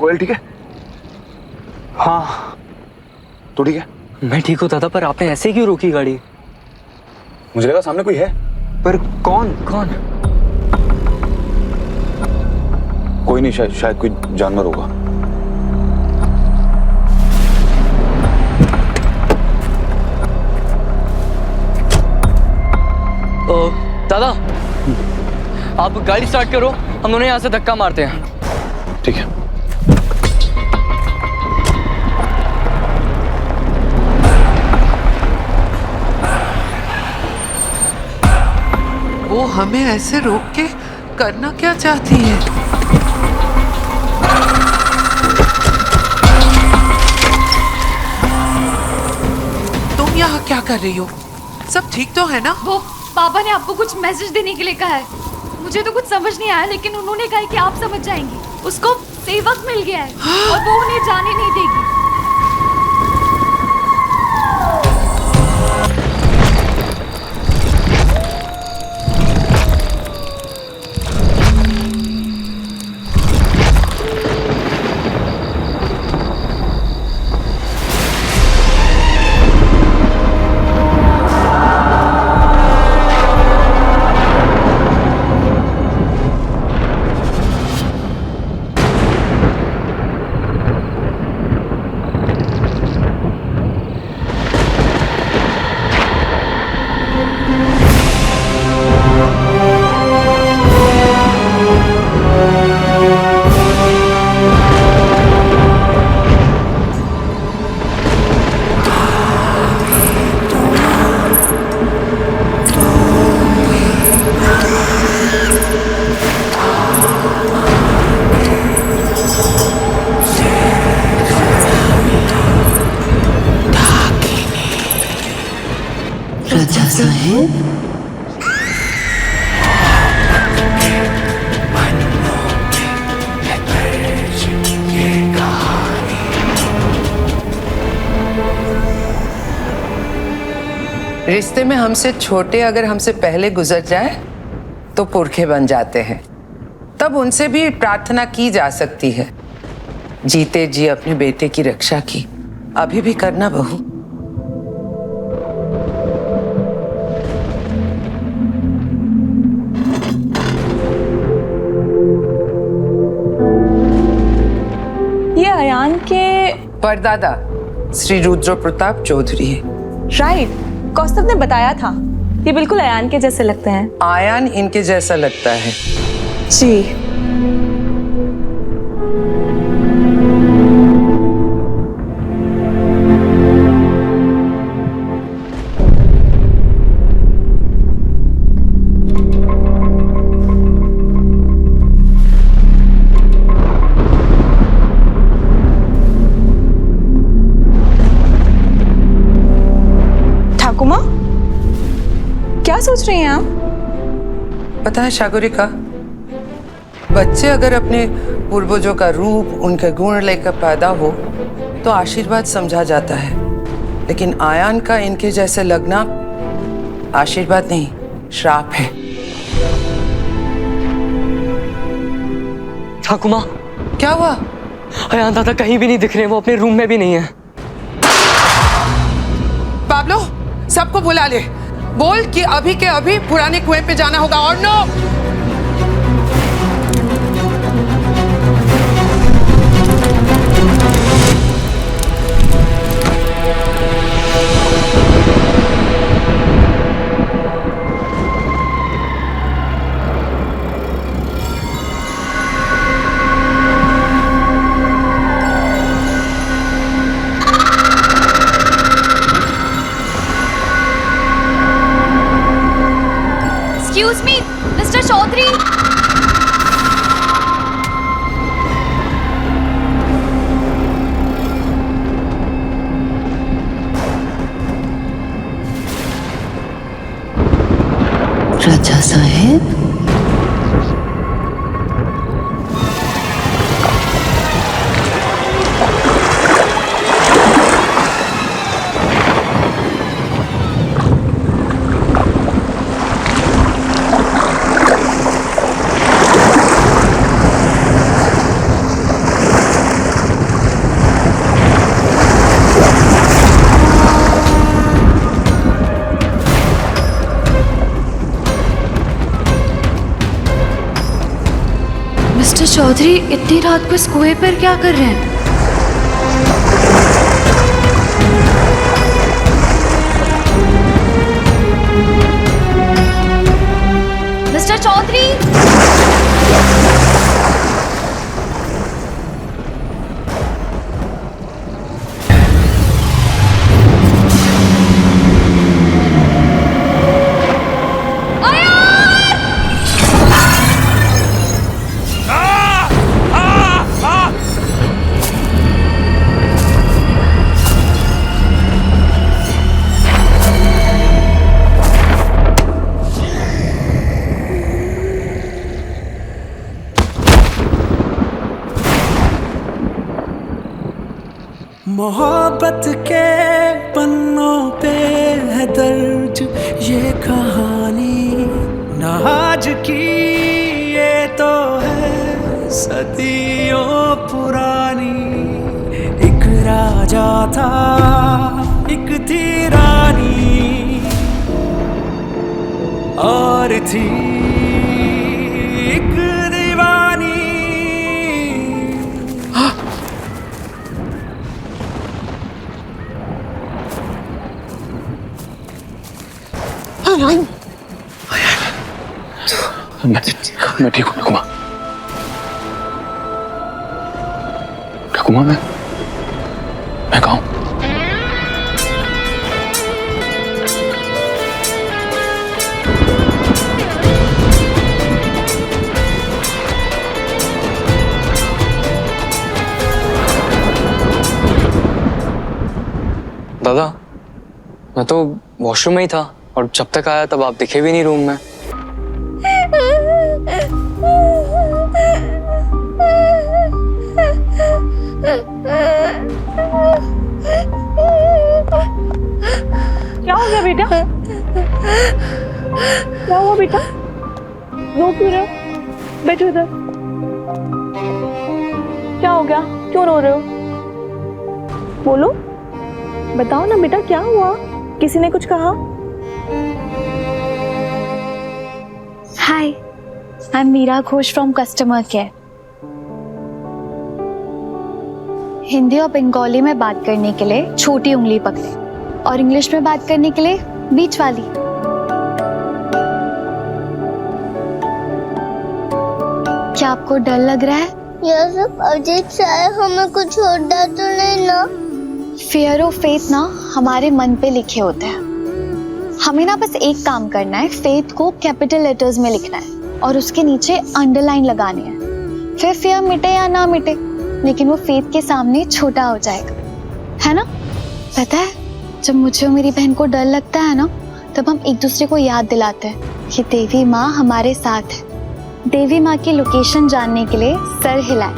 कोयल ठीक है? हाँ। तू ठीक है? मैं ठीक हूँ दादा, पर आपने ऐसे क्यों रोकी गाड़ी? मुझे लगा सामने कोई है। पर कौन? कोई नहीं, शायद कोई जानवर होगा। दादा, आप गाड़ी स्टार्ट करो, हम दोनों यहाँ से धक्का मारते हैं। ठीक है। वो हमें ऐसे रोक के करना क्या चाहती है? तुम यहाँ क्या कर रही हो? सब ठीक तो है ना? वो पापा ने आपको कुछ मैसेज देने के लिए कहा है। मुझे तो कुछ समझ नहीं आया, लेकिन उन्होंने कहा कि आप समझ जाएंगी। उसको सेवक मिल गया है और वो उन्हें जाने नहीं देगी। राजा साहेब, रिश्ते में हमसे छोटे अगर हमसे पहले गुजर जाए तो पुरखे बन जाते हैं। तब उनसे भी प्रार्थना की जा सकती है, जीते जी अपने बेटे की रक्षा की। अभी भी करना बहू। ये अयान के परदादा श्री रुद्र प्रताप चौधरी है। राइट, कौस्तभ ने बताया था। ये बिल्कुल अयान के जैसे लगते हैं। आयान इनके जैसा लगता है। जी। ठाकुमा, क्या सोच रही हैं आप? पता है शागुरिका, बच्चे अगर अपने पूर्वजों का रूप, उनके गुण लेकर पैदा हो तो आशीर्वाद समझा जाता है, लेकिन आयान का इनके जैसे लगना आशीर्वाद नहीं, श्राप है। ठाकुमा, क्या हुआ? अयान दादा कहीं भी नहीं दिख रहे, वो अपने रूम में भी नहीं है। पाब्लो, सबको बुला ले, बोल कि अभी के अभी पुराने कुएं पे जाना होगा। और no, Excuse me, Mr. Chaudhary. राजा साहेब, चौधरी इतनी रात को इस कुएं पर क्या कर रहे हैं? मिस्टर चौधरी! मोहब्बत के पन्नों पे है दर्ज ये कहानी, ना आज की ये तो है सदियों पुरानी। एक राजा था, एक थी रानी, और थी एक दीवानी। मैं ठीक हूँ ठकुमा। ठकुमा मैं कहाँ हूँ? दादा, मैं तो वॉशरूम में ही था और जब तक आया तब आप दिखे भी नहीं रूम में। क्या हो गया बेटा? क्या हुआ बेटा? रो क्यों रहे हो? बैठो इधर। क्या हो गया? क्यों रो रहे हो? बोलो, बताओ ना बेटा, क्या हुआ? किसी ने कुछ कहा? Hi, I am Meera Ghosh from customer care. Hindi और बंगाली में बात करने के लिए छोटी उंगली पकड़े और इंग्लिश में बात करने के लिए बीच वाली। क्या आपको डर लग रहा है? यह सब अजीब सा है, हमें कुछ होता तो नहीं ना? फियर और फेथ ना हमारे मन पे लिखे होते हैं। हमें ना बस एक काम करना है, फेथ को कैपिटल लेटर्स में लिखना है और उसके नीचे अंडरलाइन लगानी है। फिर फियर मिटे या ना मिटे, लेकिन वो फेथ के सामने छोटा हो जाएगा, है ना? पता है, जब मुझे और मेरी बहन को डर लगता है ना, तब हम एक दूसरे को याद दिलाते हैं कि देवी माँ हमारे साथ है। देवी माँ की लोकेशन जानने के लिए सर हिलाएं।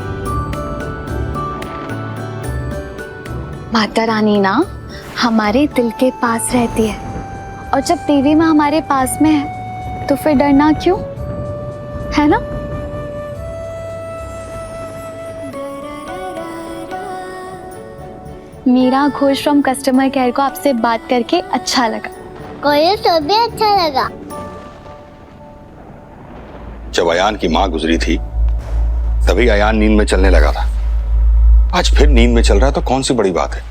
माता रानी ना हमारे दिल के पास रहती है, और जब देवी माँ हमारे पास में है तो फिर डरना क्यों, है ना? Meera Ghosh from customer care को आपसे बात करके अच्छा लगा। कोई तो भी अच्छा लगा। जब अयान की माँ गुजरी थी तभी अयान नींद में चलने लगा था। आज फिर नींद में चल रहा है तो कौन सी बड़ी बात है?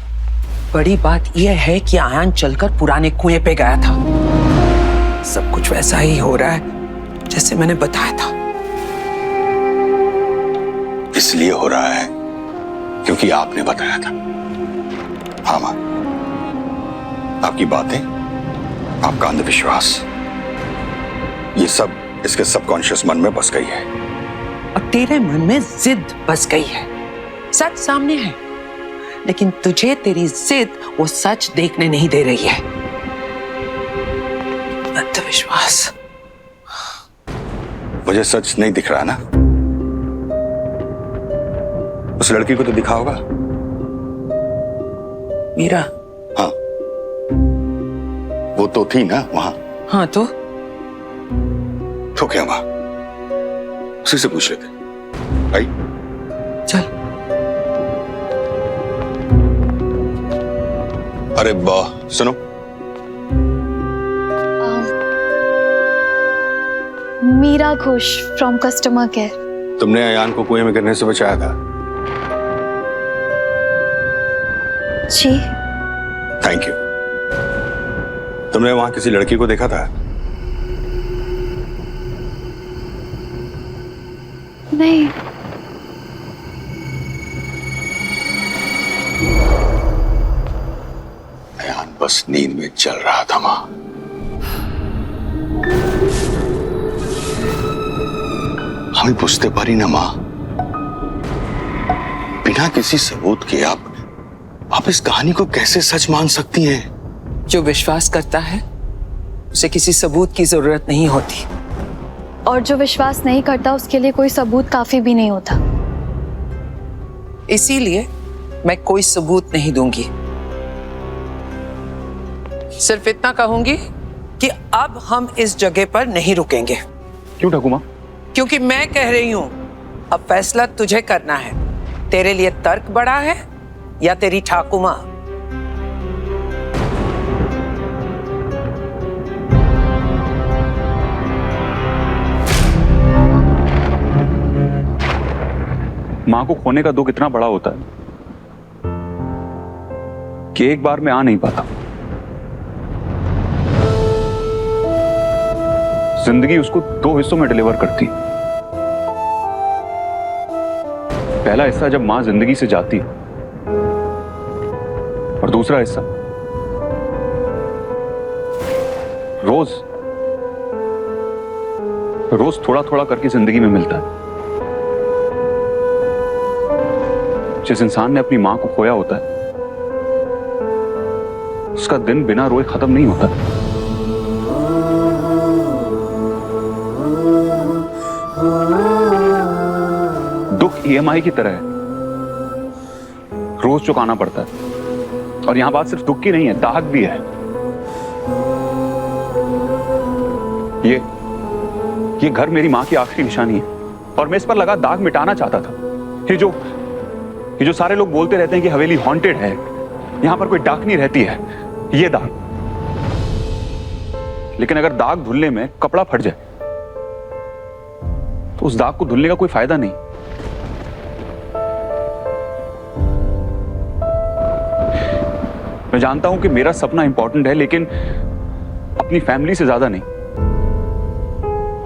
बड़ी बात यह है कि अयान चलकर पुराने कुएं पे गया था। सब कुछ वैसा ही हो रहा है जैसे मैंने बताया था। इसलिए हो रहा है क्योंकि आपने बताया था। हाँ माँ, आपकी बातें, आपका अंधविश्वास, ये सब इसके सबकॉन्शियस मन में बस गई है। और तेरे मन में जिद बस गई है। सच सामने है, लेकिन तुझे तेरी जिद वो सच देखने नहीं दे रही है। अंधविश्वास। मुझे सच नहीं दिख रहा ना? उस लड़की को तो दिखा होगा। मीरा? हाँ, वो तो थी ना वहां। हाँ तो क्या माँ? उसी से पूछ लेते। आई चल। अरे वाह, सुनो। Meera Ghosh from customer care. तुमने अयान को कुएं में गिरने से बचाया था। जी। Thank you. तुमने वहां किसी लड़की को देखा था? नहीं। अयान बस नींद में चल रहा था मां। हमें पूछते पारी ना मां, बिना किसी सबूत के आप इस कहानी को कैसे सच मान सकती हैं? जो विश्वास करता है उसे किसी सबूत की जरूरत नहीं होती। और जो विश्वास नहीं करता उसके लिए कोई सबूत काफी भी नहीं होता। इसीलिए मैं कोई सबूत नहीं दूंगी। सिर्फ इतना कहूंगी कि अब हम इस जगह पर नहीं रुकेंगे। क्यों ठाकुमा? क्योंकि मैं कह रही हूं अब फैसला तुझे करना है। तेरे लिए तर्क बड़ा है या तेरी ठाकुमा? मां को खोने का दुख इतना बड़ा होता है कि एक बार में आ नहीं पाता। जिंदगी उसको 2 हिस्सों में डिलीवर करती। पहला हिस्सा जब मां जिंदगी से जाती है और दूसरा हिस्सा रोज थोड़ा थोड़ा करके जिंदगी में मिलता है। जिस इंसान ने अपनी मां को खोया होता है उसका दिन बिना रोए खत्म नहीं होता। दुख EMI की तरह है, रोज चुकाना पड़ता है। और यहां बात सिर्फ दुख की नहीं है, दाहक भी है। ये घर मेरी मां की आखिरी निशानी है और मैं इस पर लगा दाग मिटाना चाहता था। ये जो सारे लोग बोलते रहते हैं कि हवेली हॉन्टेड है, यहां पर कोई डाकनी रहती है, ये दाग। लेकिन अगर दाग धुलने में कपड़ा फट जाए तो उस दाग को धुलने का कोई फायदा नहीं। मैं जानता हूं कि मेरा सपना इंपॉर्टेंट है, लेकिन अपनी फैमिली से ज्यादा नहीं।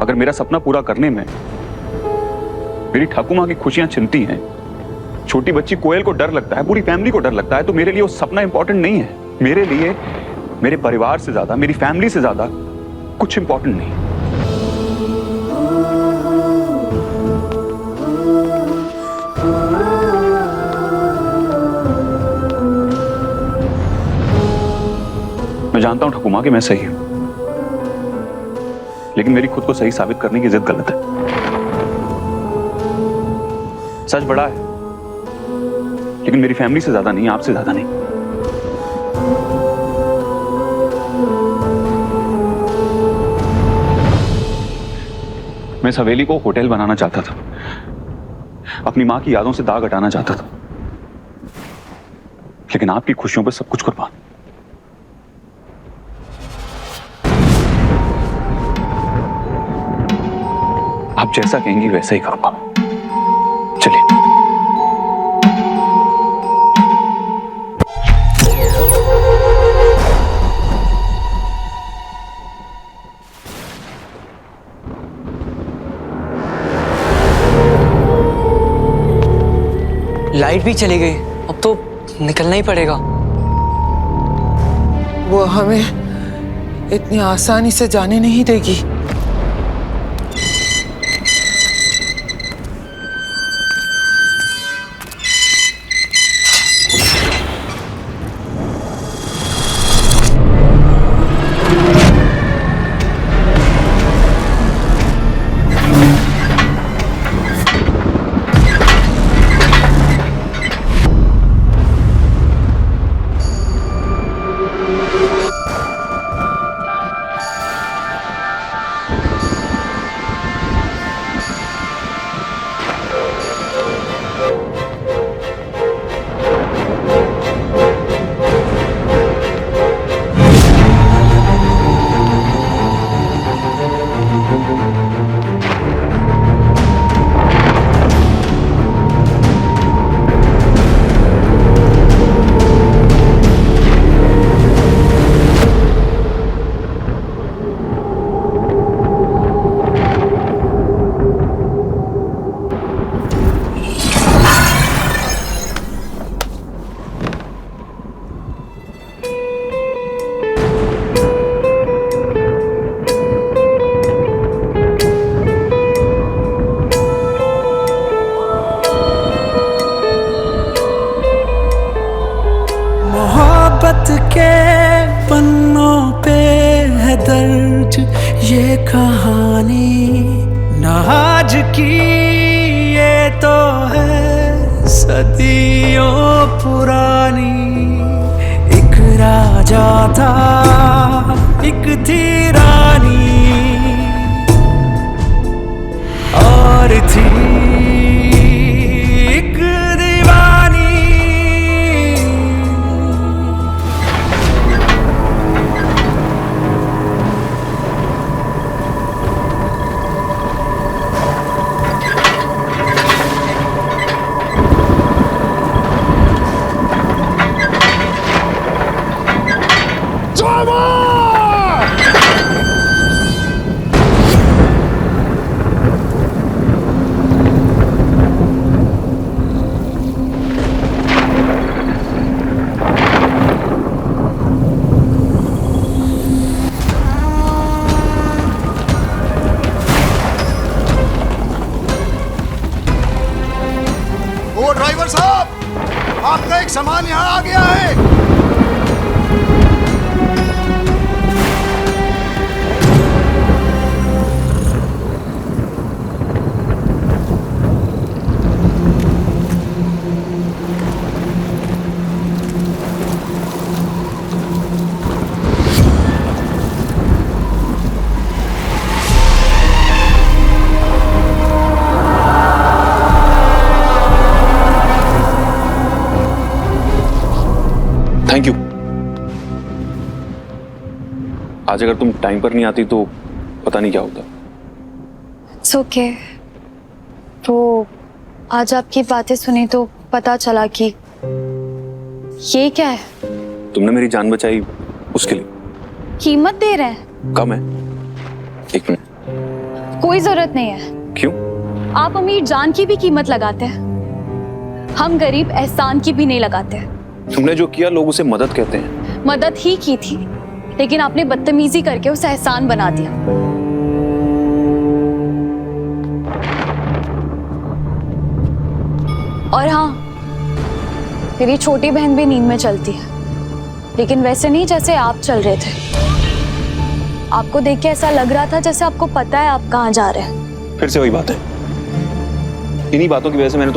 अगर मेरा सपना पूरा करने में मेरी ठाकुमा की खुशियां छिनती हैं, छोटी बच्ची कोयल को डर लगता है, पूरी फैमिली को डर लगता है, तो मेरे लिए वो सपना इंपॉर्टेंट नहीं है। मेरे लिए मेरे परिवार से ज्यादा, मेरी फैमिली से ज्यादा कुछ इंपॉर्टेंट नहीं। मैं जानता हूं ठाकुमा कि मैं सही हूं, लेकिन मेरी खुद को सही साबित करने की जिद गलत है। सच बड़ा है, लेकिन मेरी फैमिली से ज्यादा नहीं, आपसे ज्यादा नहीं। मैं इस हवेली को होटल बनाना चाहता था, अपनी मां की यादों से दाग हटाना चाहता था, लेकिन आपकी खुशियों पर सब कुछ कुर्बान। आप जैसा कहेंगी वैसा ही करूंगा। चलिए। लाइट भी चली गई, अब तो निकलना ही पड़ेगा। वो हमें इतनी आसानी से जाने नहीं देगी। मोहब्बत के पन्नों पे है दर्ज ये कहानी, ना आज की ये तो है सदियों पुरानी। एक राजा था एक थी रानी, और थी एक दीवानी। ओ ड्राइवर साहब, आपका एक सामान यहाँ आ गया है। Thank you. आज अगर तुम टाइम पर नहीं आती तो पता नहीं क्या होता। It's okay. वो आज आपकी बातें सुनी तो पता चला कि ये क्या है। तुमने मेरी जान बचाई, उसके लिए कीमत दे रहे हैं? कम है। एक मिनट। कोई जरूरत नहीं है। क्यों? आप अमीर जान की भी कीमत लगाते हैं, हम गरीब एहसान की भी नहीं लगाते। तुमने जो किया लोग उसे मदद कहते हैं। मदद ही की थी, लेकिन आपने बदतमीजी करके उसे एहसान बना दिया। और हाँ, मेरी छोटी बहन भी नींद में चलती है, लेकिन वैसे नहीं जैसे आप चल रहे थे। आपको देख के ऐसा लग रहा था जैसे आपको पता है आप कहाँ जा रहे हैं। फिर से वही बात है। इन्हीं बातों की वजह से मैंने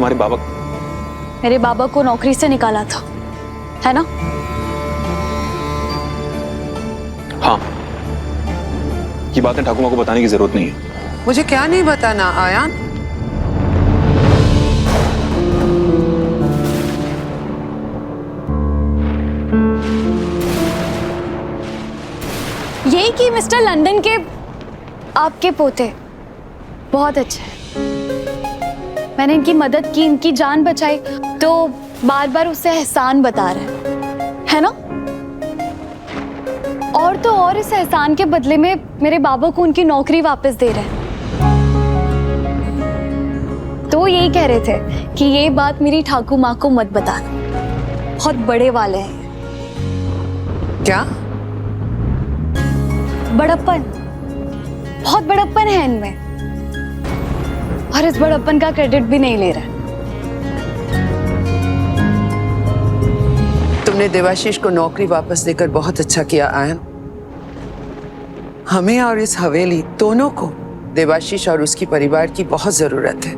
मेरे बाबा को नौकरी से निकाला था, है ना? हाँ, ये बातें ठाकुर माँ को बताने की जरूरत नहीं है। मुझे क्या नहीं बताना आयान? यही कि मिस्टर लंदन के आपके पोते बहुत अच्छे हैं। मैंने इनकी मदद की, इनकी जान बचाई, तो बार बार उसे एहसान बता रहे हैं, है ना? और तो और इस एहसान के बदले में मेरे बाबा को उनकी नौकरी वापस दे रहे हैं। तो यही कह रहे थे कि ये बात मेरी ठाकुर माँ को मत बताना, बहुत बड़े वाले हैं। क्या? बड़प्पन, बहुत बड़प्पन है इनमें, और इस बड़प्पन का क्रेडिट भी नहीं ले रहे। तुमने देवाशीष को नौकरी वापस देकर बहुत अच्छा किया आयन। हमें और इस हवेली दोनों को देवाशीष और उसकी परिवार की बहुत जरूरत है।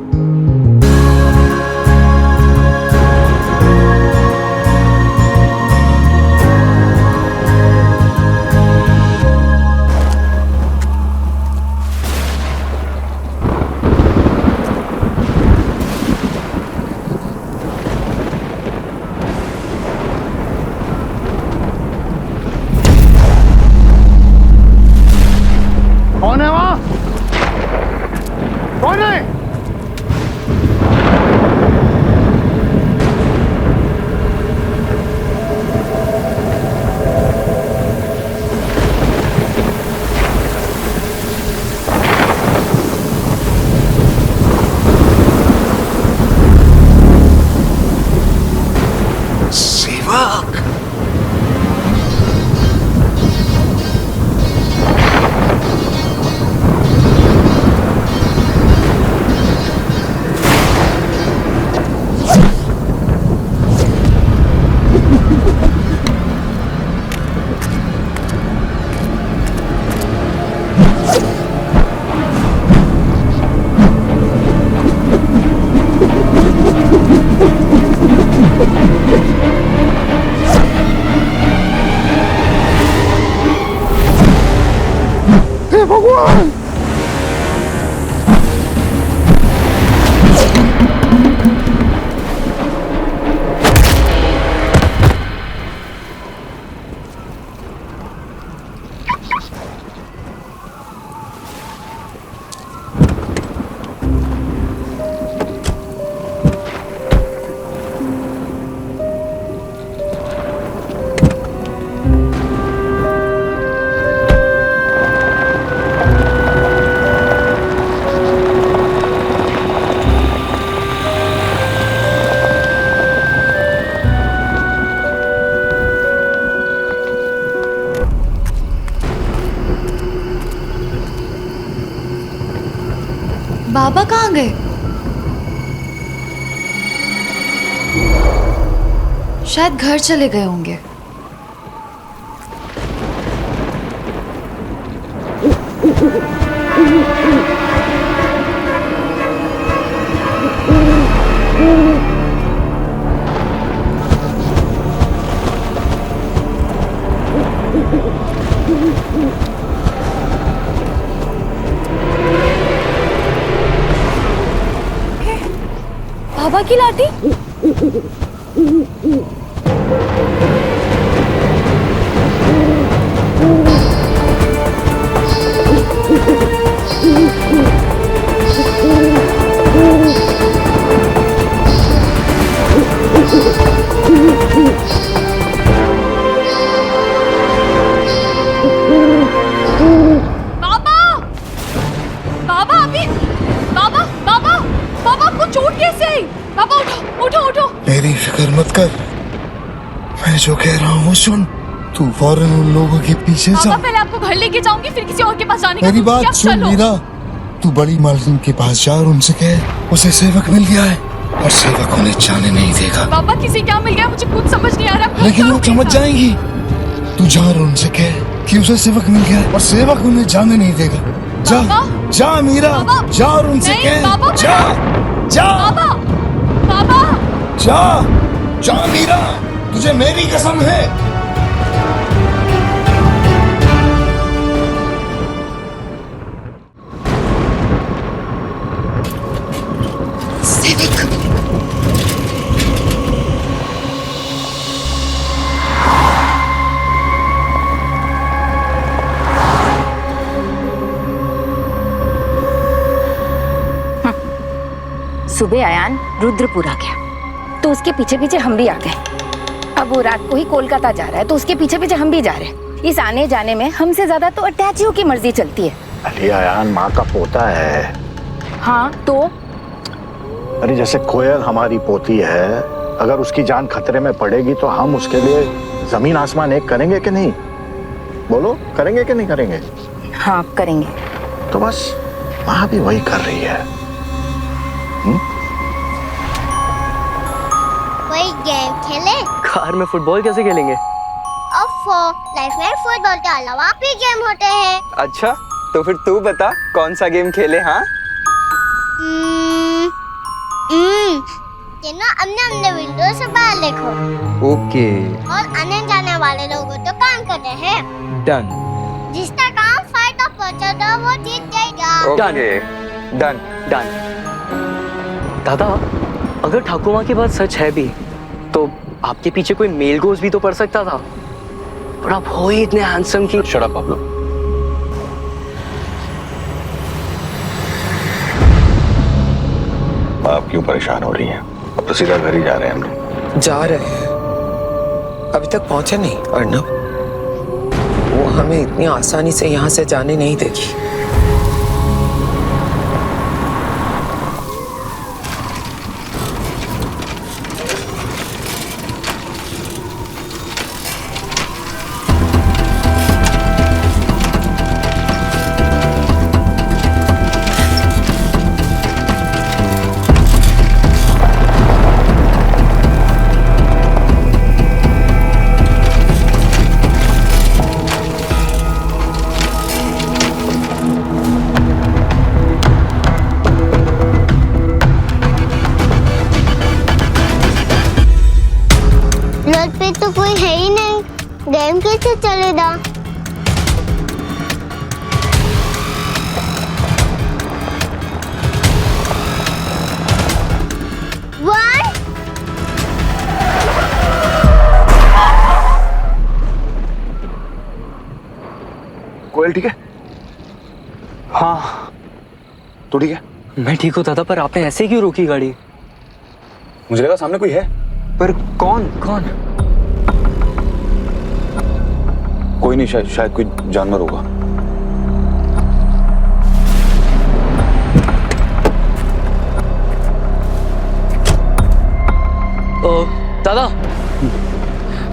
कौन है वहां? कौन है? बाबा कहाँ गए? शायद घर चले गए होंगे। बाबा की लाठी? मेरी फिक्र मत कर, मैं जो कह रहा हूँ सुन। तू फौरन उन लोगों के पीछे जा। पहले आपको घर लेके जाऊंगी, फिर किसी और के पास जाने का। मेरी बात सुन मीरा, तू बड़ी मालकिन के पास जा और उनसे कह उसे सेवक मिल गया है और सेवक उन्हें जाने नहीं देगा। पापा किसी क्या मिल गया, मुझे कुछ समझ नहीं आ रहा। लेकिन वो समझ जाएंगी। तू जा और उनसे कह कि उसे सेवक मिल गया है और सेवक उन्हें जाने नहीं देगा। जा जा मीरा, जा और उनसे कह। जा जा जा जा मीरा, तुझे मेरी कसम है। सुबह आयान रुद्रपुर आ गया तो उसके पीछे पीछे हम भी आ गए। अब वो रात को ही कोलकाता जा रहा है तो उसके पीछे पीछे हम भी जा रहे हैं। इस आने जाने में हमसे ज्यादा तो अटैचियों की मर्जी चलती है। अरे आयान माँ का पोता है। हाँ तो अरे जैसे कोयल हमारी पोती है, अगर उसकी जान खतरे में पड़ेगी तो हम उसके लिए जमीन आसमान एक करेंगे कि नहीं? बोलो, करेंगे कि नहीं करेंगे? हाँ करेंगे। तो बस माँ भी वही कर रही है। कोई गेम खेले? कार में फुटबॉल कैसे खेलेंगे? लाइफ में फुटबॉल के अलावा भी गेम होते हैं। अच्छा तो फिर तू बता कौन सा गेम खेले? हाँ अपने अपने विंडो से बाहर देखो। ओके। और आने जाने वाले लोगों तो काम करते हैं। डन। जिसका काम फायदा पहुंचाता वो जीत जाएगा। Okay done done. दादा अगर ठाकुर माँ की बात सच है भी तो आपके पीछे कोई मेल गोज भी तो पड़ सकता था। पर आप हो ही इतने हैंडसम की। Shut up Pablo. आप क्यों परेशान हो रही हैं? अब तो सीधा घर ही जा रहे हैं हम लोग। जा रहे हैं, अभी तक पहुंचे नहीं अर्नब। वो हमें इतनी आसानी से यहाँ से जाने नहीं देगी। रोड पे तो कोई है ही नहीं, गेम कैसे चलेगा? 1 कोयल ठीक है? हाँ तो ठीक है। मैं ठीक हूँ दादा, पर आपने ऐसे क्यों रोकी गाड़ी? मुझे लगा सामने कोई है। पर कौन कौन? कोई नहीं, शायद कोई जानवर होगा। दादा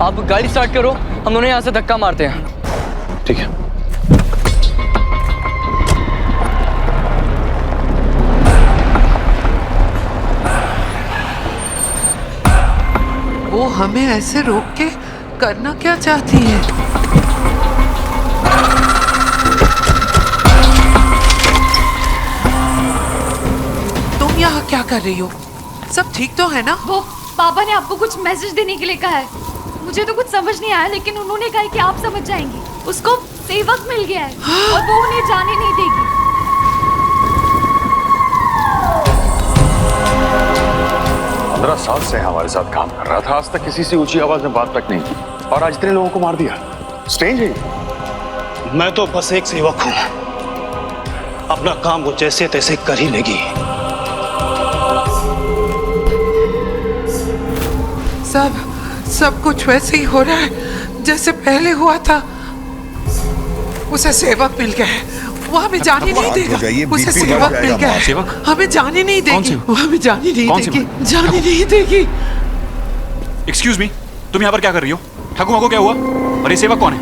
आप गाड़ी स्टार्ट करो, हम दोनों यहाँ से धक्का मारते हैं। ठीक है। वो हमें ऐसे रोक के करना क्या चाहती है? तुम यहाँ क्या कर रही हो? सब ठीक तो है ना? वो पापा ने आपको कुछ मैसेज देने के लिए कहा है। मुझे तो कुछ समझ नहीं आया, लेकिन उन्होंने कहा है कि आप समझ जाएंगी। उसको सेवक मिल गया है और वो उन्हें जाने नहीं देगी। 15 साल से हमारे साथ काम कर रहा था, आज तक किसी से ऊंची आवाज में बात तक नहीं की, और आज इतने लोगों को मार दिया। स्ट्रेंज है। मैं तो बस एक सेवक हूं, अपना काम वो जैसे तैसे कर ही लेगी। सब कुछ वैसे ही हो रहा है जैसे पहले हुआ था। उसे सेवक मिल गया है, वो हमें जाने नहीं देगा। उसे सेवक मिल गया है, हमें जाने नहीं देगी। वो हमें जाने नहीं देगी, जाने नहीं देगी। एक्सक्यूज मी, तुम यहाँ पर क्या कर रही हो? ठाकुमा को क्या हुआ? और ये सेवक कौन है?